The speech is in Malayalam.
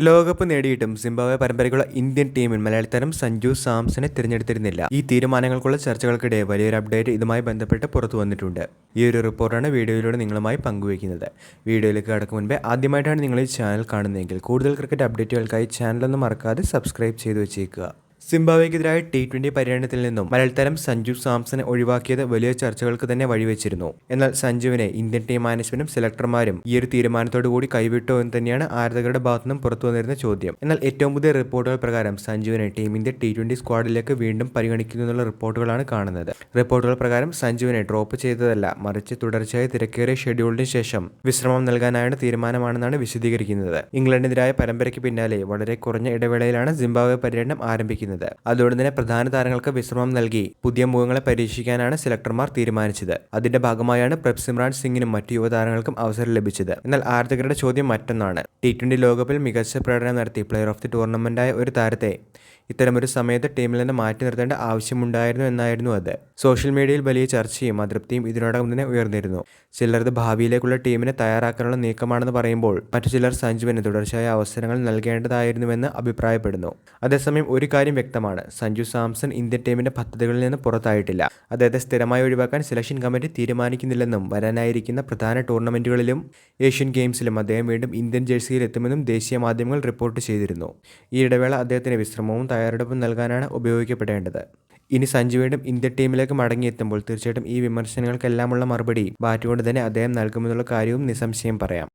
ലോകകപ്പ് നേടിയിട്ടും സിംബാബ്വെ പരമ്പരയ്ക്കുള്ള ഇന്ത്യൻ ടീമിൽ മലയാളി താരം സഞ്ജു സാംസനെ തിരഞ്ഞെടുത്തിരുന്നില്ല. ഈ തീരുമാനങ്ങൾക്കുള്ള ചർച്ചകൾക്കിടെ വലിയൊരു അപ്ഡേറ്റ് ഇതുമായി ബന്ധപ്പെട്ട് പുറത്തു വന്നിട്ടുണ്ട്. ഈ ഒരു റിപ്പോർട്ടാണ് വീഡിയോയിലൂടെ നിങ്ങളുമായി പങ്കുവയ്ക്കുന്നത്. വീഡിയോയിലേക്ക് കടക്കും മുൻപേ ആദ്യമായിട്ടാണ് നിങ്ങൾ ഈ ചാനൽ കാണുന്നതെങ്കിൽ കൂടുതൽ ക്രിക്കറ്റ് അപ്ഡേറ്റുകൾക്കായി ചാനലൊന്നും മറക്കാതെ സബ്സ്ക്രൈബ് ചെയ്തു വെച്ചേക്കുക. സിംബാബ്വെക്കെതിരായ T20 പര്യടനത്തിൽ നിന്നും മലയാളി താരം സഞ്ജു സാംസനെ ഒഴിവാക്കിയത് വലിയ ചർച്ചകൾക്ക് തന്നെ വഴിവെച്ചിരുന്നു. എന്നാൽ സഞ്ജുവിനെ ഇന്ത്യൻ ടീം മാനേജ്മെന്റും സെലക്ടർമാരും ഈ ഒരു തീരുമാനത്തോടു കൂടി കൈവിട്ടോ എന്ന് തന്നെയാണ് ആരാധകരുടെ ഭാഗത്തുനിന്നും പുറത്തു വന്നിരുന്ന ചോദ്യം. എന്നാൽ ഏറ്റവും പുതിയ റിപ്പോർട്ടുകൾ പ്രകാരം സഞ്ജുവിനെ ടീമിന്റെ T20 സ്ക്വാഡിലേക്ക് വീണ്ടും പരിഗണിക്കുന്നു എന്നുള്ള റിപ്പോർട്ടുകളാണ് കാണുന്നത്. റിപ്പോർട്ടുകൾ പ്രകാരം സഞ്ജുവിനെ ഡ്രോപ്പ് ചെയ്തതല്ല, മറിച്ച് തുടർച്ചയായി തിരക്കേറിയ ഷെഡ്യൂളിന് ശേഷം വിശ്രമം നൽകാനായുള്ള തീരുമാനമാണെന്നാണ് വിശദീകരിക്കുന്നത്. ഇംഗ്ലണ്ടിനെതിരായ പരമ്പരയ്ക്ക് പിന്നാലെ വളരെ കുറഞ്ഞ ഇടവേളയിലാണ് സിംബാബ്വെ പര്യടനം ആരംഭിക്കുന്നത്. അതുകൊണ്ട് തന്നെ പ്രധാന താരങ്ങൾക്ക് വിശ്രമം നൽകി പുതിയ മുഖങ്ങളെ പരീക്ഷിക്കാനാണ് സെലക്ടർമാർ തീരുമാനിച്ചത്. അതിന്റെ ഭാഗമായാണ് പ്രഭ്സിമ്രാൻ സിംഗിനും മറ്റു യുവതാരങ്ങൾക്കും അവസരം ലഭിച്ചത്. എന്നാൽ ആരാധകരുടെ ചോദ്യം മറ്റൊന്നാണ്. T20 ലോകകപ്പിൽ മികച്ച പ്രകടനം നടത്തി പ്ലെയർ ഓഫ് ദി ടൂർണമെന്റായ ഒരു താരത്തെ ഇത്തരമൊരു സമയത്ത് ടീമിൽ നിന്ന് മാറ്റി നിർത്തേണ്ട ആവശ്യമുണ്ടായിരുന്നു എന്നായിരുന്നു അത്. സോഷ്യൽ മീഡിയയിൽ വലിയ ചർച്ചയും അതൃപ്തിയും ഇതിനോടകം തന്നെ ഉയർന്നിരുന്നു. ചിലർ ഇത് ഭാവിയിലേക്കുള്ള ടീമിനെ തയ്യാറാക്കാനുള്ള നീക്കമാണെന്ന് പറയുമ്പോൾ മറ്റു ചിലർ സഞ്ജുവിന് തുടർച്ചയായ അവസരങ്ങൾ നൽകേണ്ടതായിരുന്നുവെന്ന് അഭിപ്രായപ്പെടുന്നു. അതേസമയം ഒരു കാര്യം വ്യക്തമാണ്, സഞ്ജു സാംസൺ ഇന്ത്യൻ ടീമിന്റെ പദ്ധതികളിൽ നിന്ന് പുറത്തായിട്ടില്ല. അദ്ദേഹത്തെ സ്ഥിരമായി ഒഴിവാക്കാൻ സെലക്ഷൻ കമ്മിറ്റി തീരുമാനിക്കുന്നില്ലെന്നും വരാനായിരിക്കുന്ന പ്രധാന ടൂർണമെന്റുകളിലും ഏഷ്യൻ ഗെയിംസിലും അദ്ദേഹം വീണ്ടും ഇന്ത്യൻ ജേഴ്സിയിൽ എത്തുമെന്നും ദേശീയ മാധ്യമങ്ങൾ റിപ്പോർട്ട് ചെയ്തിരുന്നു. ഈ ഇടവേള അദ്ദേഹത്തിന് വിശ്രമവും തയ്യാറെടുപ്പും നൽകാനാണ് ഉപയോഗിക്കപ്പെടേണ്ടത്. ഇനി സഞ്ജു വീണ്ടും ഇന്ത്യൻ ടീമിലേക്ക് മടങ്ങിയെത്തുമ്പോൾ തീർച്ചയായിട്ടും ഈ വിമർശനങ്ങൾക്കെല്ലാമുള്ള മറുപടി ബാറ്റ് കൊണ്ട് തന്നെ അദ്ദേഹം നൽകുമെന്നുള്ള കാര്യവും നിസ്സംശയം പറയാം.